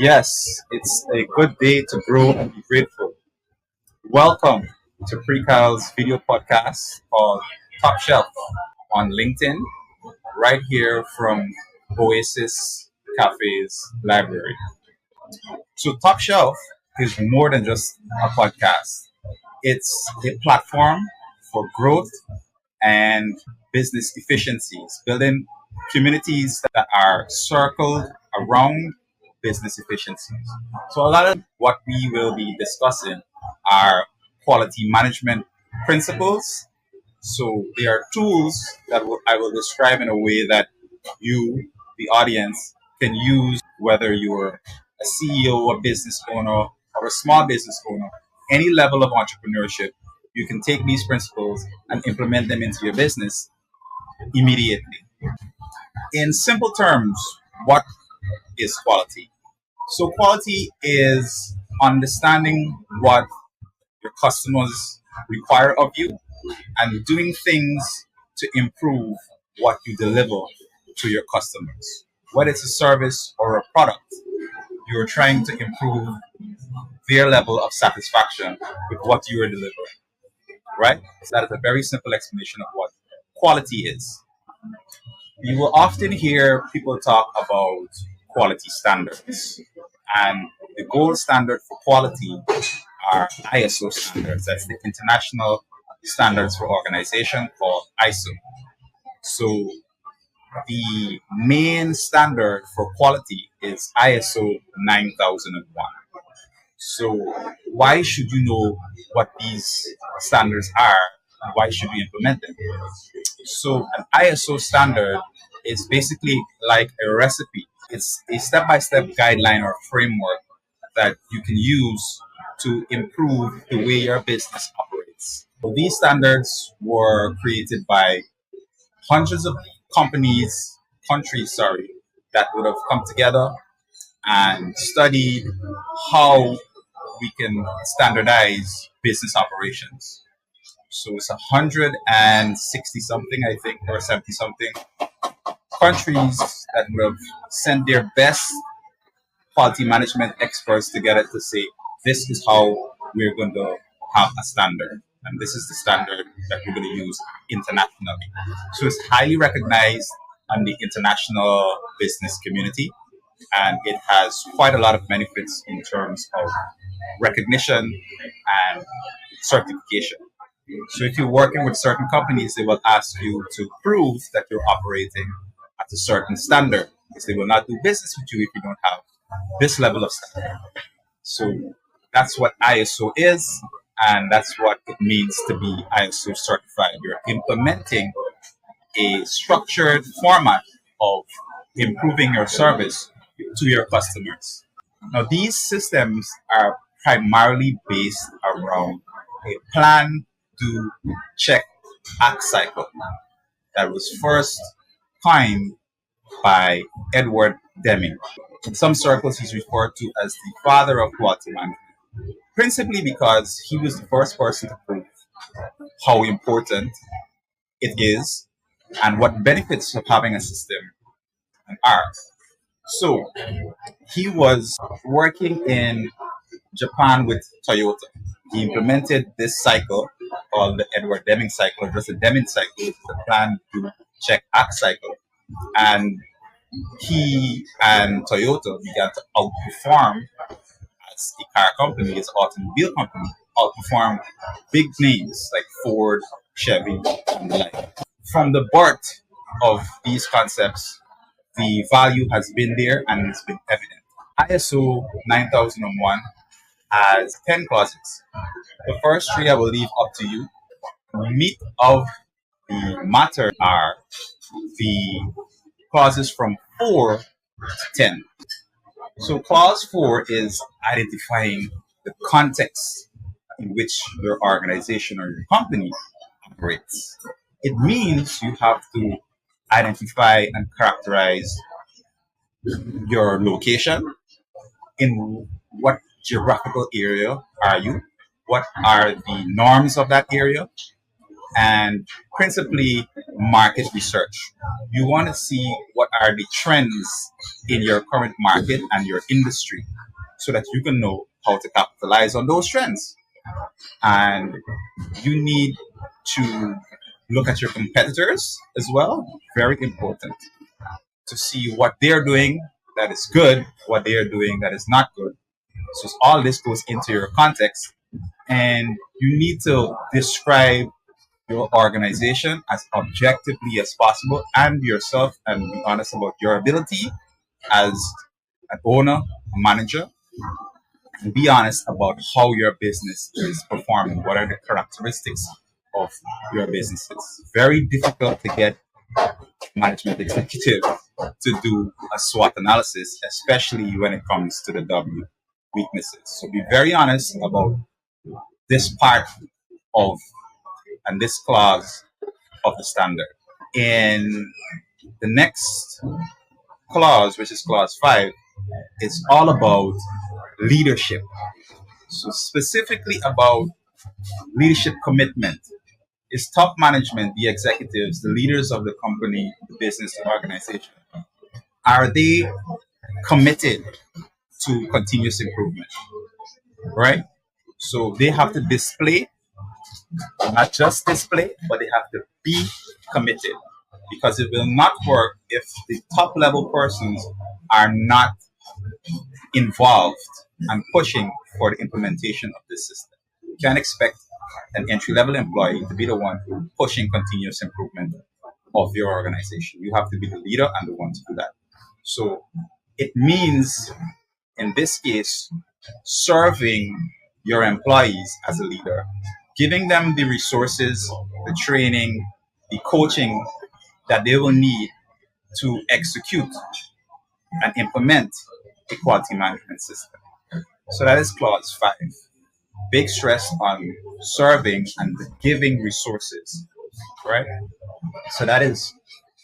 Yes, it's a good day to grow and be grateful. Welcome to Precal's video podcast called Top Shelf on LinkedIn, right here from Oasis Cafe's library. So, Top Shelf is more than just a podcast, it's a platform for growth and business efficiencies, building communities that are circled around business efficiencies. So, a lot of what we will be discussing are quality management principles. So, they are tools that I will describe in a way that you, the audience, can use whether you're a CEO, a business owner, or a small business owner, any level of entrepreneurship. You can take these principles and implement them into your business immediately. In simple terms, what is quality? So, quality is understanding what your customers require of you and doing things to improve what you deliver to your customers. Whether it's a service or a product, you're trying to improve their level of satisfaction with what you are delivering, right? So that is a very simple explanation of what quality is. You will often hear people talk about quality standards, and the gold standard for quality are ISO standards. That's the International Standards for Organization, called ISO. So the main standard for quality is ISO 9001. So why should you know what these standards are and why should you implement them? So an ISO standard is basically like a recipe. It's a step-by-step guideline or framework that you can use to improve the way your business operates. So these standards were created by hundreds of countries, that would have come together and studied how we can standardize business operations. So it's 160 something, I think, or 70 something countries that would have sent their best quality management experts together to say, this is how we're going to have a standard. And this is the standard that we're going to use internationally. So it's highly recognized in the international business community. And it has quite a lot of benefits in terms of recognition and certification. So if you're working with certain companies, they will ask you to prove that you're operating at a certain standard, because they will not do business with you if you don't have this level of standard. So that's what ISO is, and that's what it means to be ISO certified. You're implementing a structured format of improving your service to your customers. Now, these systems are primarily based around a plan, do, check, act cycle that was first coined by Edward Deming. In some circles, he's referred to as the father of quality management, principally because he was the first person to prove how important it is and what benefits of having a system are. So he was working in Japan with Toyota. He implemented this cycle called the Edward Deming cycle, or just the Deming cycle, which is the plan, do, check, act cycle. And he and Toyota began to outperform, as a car company, as an automobile company, outperform big names like Ford, Chevy, and the like. From the birth of these concepts, the value has been there and it's been evident. ISO 9001 has 10 clauses. The first three I will leave up to you. Meat of the matter are the clauses from 4 to 10. So clause 4 is identifying the context in which your organization or your company operates. It means you have to identify and characterize your location, in what geographical area are you, what are the norms of that area, and principally market research. You want to see what are the trends in your current market and your industry so that you can know how to capitalize on those trends. And you need to look at your competitors as well. Very important to see what they're doing that is good, what they are doing that is not good. So all this goes into your context, and you need to describe your organization as objectively as possible and yourself, and be honest about your ability as an owner, a manager, and be honest about how your business is performing. What are the characteristics of your businesses? Very difficult to get management executive to do a SWOT analysis, especially when it comes to the W weaknesses. So be very honest about this part of and this clause of the standard. In the next clause, which is clause 5, it's all about leadership. So specifically about leadership commitment. Is top management, the executives, the leaders of the company, the business, the organization, are they committed to continuous improvement? Right? So they have to display, not just display, but they have to be committed. Because it will not work if the top level persons are not involved and pushing for the implementation of this system. You can't expect an entry level employee to be the one pushing continuous improvement of your organization. You have to be the leader and the one to do that. So it means, in this case, serving your employees as a leader, giving them the resources, the training, the coaching that they will need to execute and implement a quality management system. So that is clause 5. Big stress on serving and giving resources, right? So that is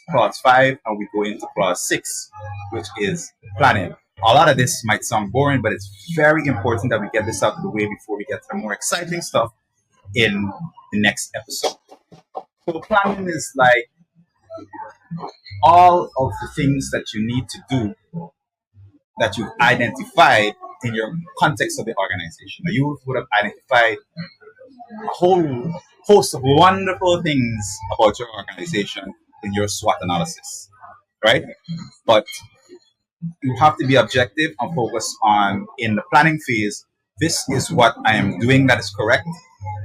clause 5, and we go into clause 6, which is planning. A lot of this might sound boring, but it's very important that we get this out of the way before we get to the more exciting stuff in the next episode. So planning is like all of the things that you need to do that you've identified in your context of the organization. Now, you would have identified a whole host of wonderful things about your organization in your SWOT analysis, right? But you have to be objective and focus on, in the planning phase, this is what I am doing that is correct.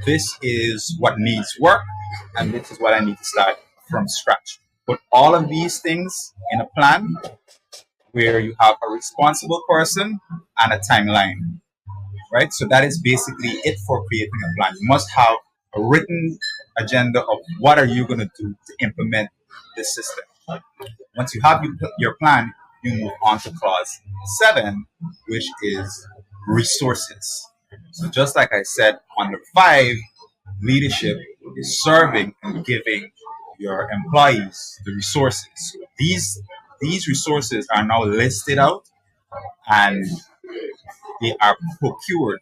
This is what needs work, and this is what I need to start from scratch. Put all of these things in a plan where you have a responsible person and a timeline, right? So that is basically it for creating a plan. You must have a written agenda of what are you going to do to implement this system. Once you have your plan, you move on to clause 7, which is resources. So just like I said, under 5, leadership is serving and giving your employees the resources. So these resources are now listed out, and they are procured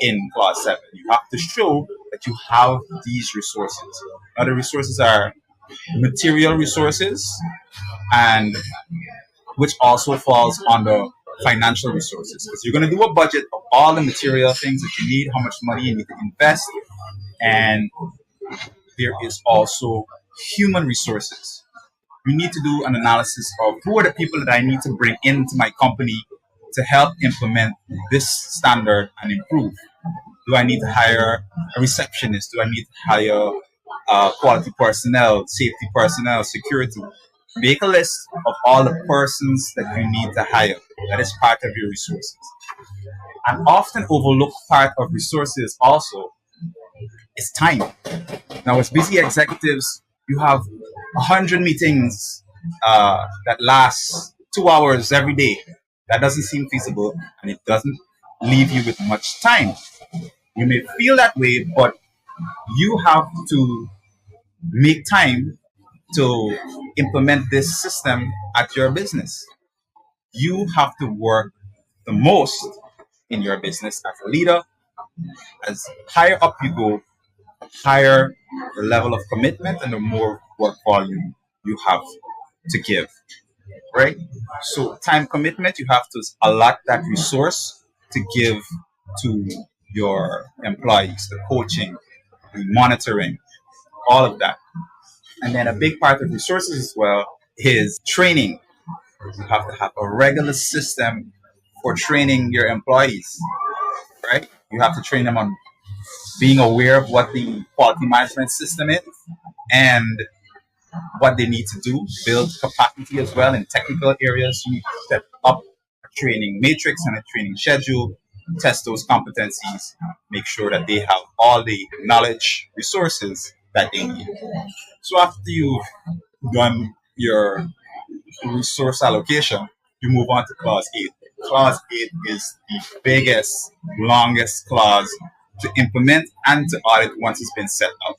in clause 7. You have to show that you have these resources. Now the resources are material resources, and which also falls under financial resources, because you're going to do a budget of all the material things that you need, how much money you need to invest, and there is also human resources. You need to do an analysis of who are the people that I need to bring into my company to help implement this standard and improve. Do I need to hire a receptionist? Do I need to hire quality personnel, safety personnel, security? Make a list of all the persons that you need to hire. That is part of your resources. An often overlooked part of resources also is time. Now, as busy executives, you have 100 meetings that last 2 hours every day. That doesn't seem feasible, and it doesn't leave you with much time. You may feel that way, but you have to make time to implement this system at your business. You have to work the most in your business as a leader. As higher up you go, higher the level of commitment and the more work volume you have to give. right? So time commitment, you have to allot that resource to give to your employees, the coaching, the monitoring, all of that. And then a big part of resources as well is training. You have to have a regular system for training your employees, right? You have to train them on being aware of what the quality management system is and what they need to do, build capacity as well in technical areas. You need to set up a training matrix and a training schedule, test those competencies, make sure that they have all the knowledge, resources that they need. So after you've done your resource allocation, you move on to clause 8. Clause 8 is the biggest, longest clause to implement and to audit once it's been set up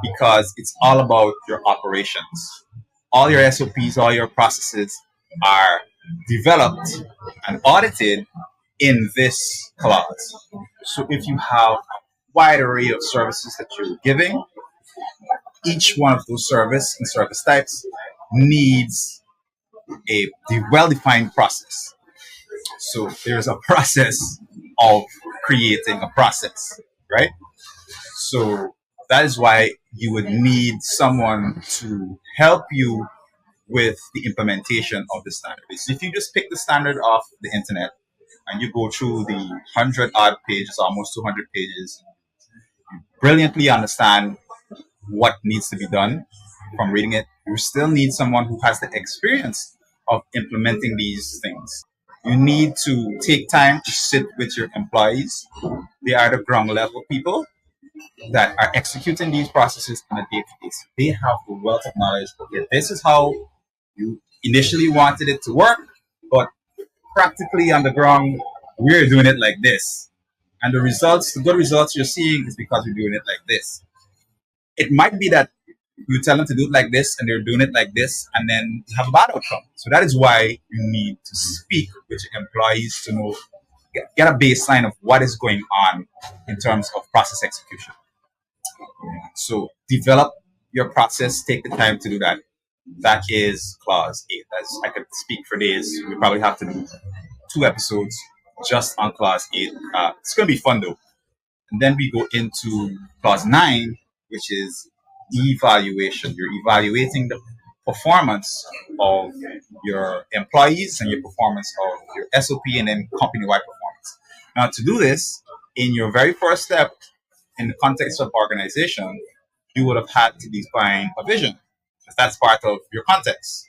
because it's all about your operations. All your SOPs, all your processes are developed and audited in this clause. So if you have a wide array of services that you're giving, each one of those service and service types needs a well-defined process. So there's a process of creating a process, right? So that is why you would need someone to help you with the implementation of the standard. So if you just pick the standard off the internet and you go through the 100 odd pages, almost 200 pages, brilliantly understand what needs to be done from reading it, you still need someone who has the experience of implementing these things. You need to take time to sit with your employees. They are the ground level people that are executing these processes on a daily basis. They have the wealth of knowledge. Okay, this is how you initially wanted it to work, but practically on the ground, we're doing it like this. And the results, the good results you're seeing is because we're doing it like this. It might be that you tell them to do it like this and they're doing it like this and then have a bad outcome. So that is why you need to speak with your employees to know, get a baseline of what is going on in terms of process execution. So develop your process, take the time to do that. That is clause 8. As I could speak for days. We probably have to do 2 episodes just on clause 8. It's going to be fun though. And then we go into clause 9, which is evaluation. You're evaluating the performance of your employees and your performance of your SOP and then company-wide performance. Now, to do this, in your very first step, in the context of organization, you would have had to define a vision. Because that's part of your context.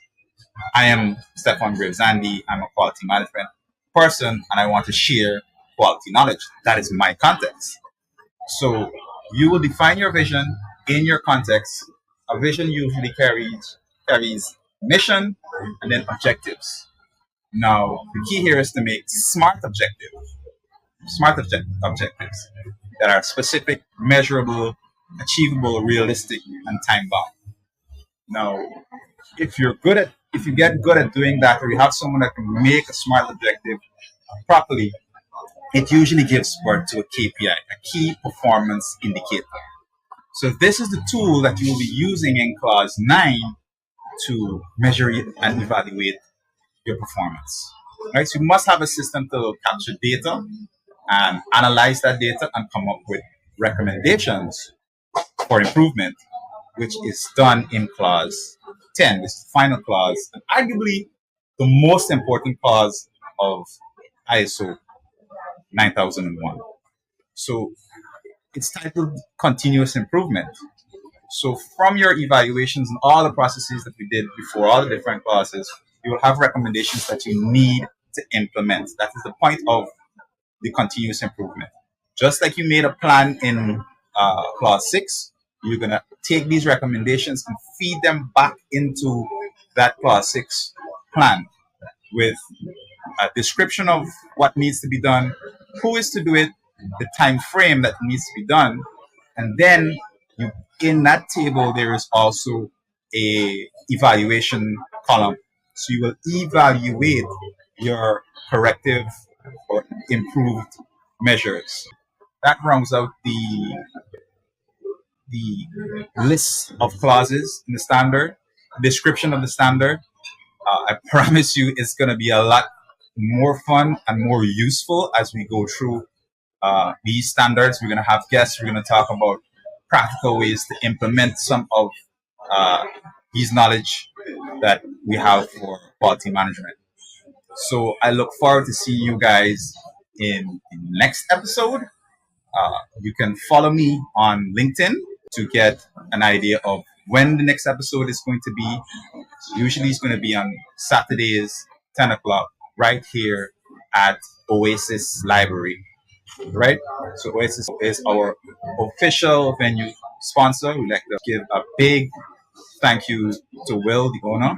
I am Stefan Gravesande. I'm a quality management person and I want to share quality knowledge. That is my context. So you will define your vision in your context. A vision usually carries mission and then objectives. Now, the key here is to make objectives that are specific, measurable, achievable, realistic, and time bound. Now, if you get good at doing that, or you have someone that can make a smart objective properly, it usually gives birth to a KPI, a key performance indicator. So this is the tool that you will be using in clause 9 to measure and evaluate your performance. Right? So you must have a system to capture data and analyze that data and come up with recommendations for improvement, which is done in clause 10. This is the final clause, and arguably the most important clause of ISO 9001. So it's titled continuous improvement. So from your evaluations and all the processes that we did before, all the different clauses, you will have recommendations that you need to implement. That is the point of the continuous improvement. Just like you made a plan in clause 6, you're going to take these recommendations and feed them back into that clause 6 plan with a description of what needs to be done, who is to do it, the time frame that needs to be done, and then in that table there is also a evaluation column. So you will evaluate your corrective or improved measures. That rounds out the list of clauses in the standard, description of the standard, I promise you it's going to be a lot more fun and more useful as we go through these standards. We're going to have guests. We're going to talk about practical ways to implement some of uh, these knowledge that we have for quality management. So I look forward to seeing you guys in the next episode. You can follow me on LinkedIn to get an idea of when the next episode is going to be. Usually it's going to be on Saturdays, 10 o'clock, right here at Oasis Library, right? So Oasis is our official venue sponsor. We'd like to give a big thank you to Will, the owner,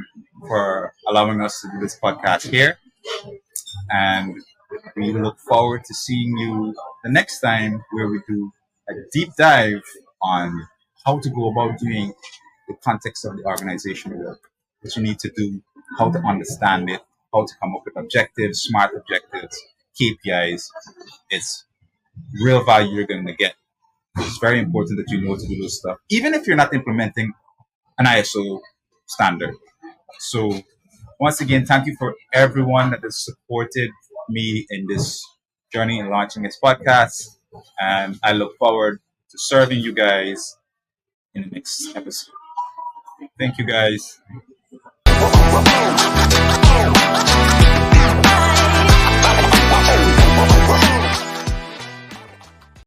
for allowing us to do this podcast here. And we look forward to seeing you the next time where we do a deep dive on how to go about doing the context of the organizational work, what you need to do, how to understand it, how to come up with objectives, smart objectives, KPIs. It's real value you're going to get. It's very important that you know to do this stuff, even if you're not implementing an ISO standard. So once again, thank you for everyone that has supported me in this journey in launching this podcast. And I look forward to serving you guys in the next episode. Thank you guys.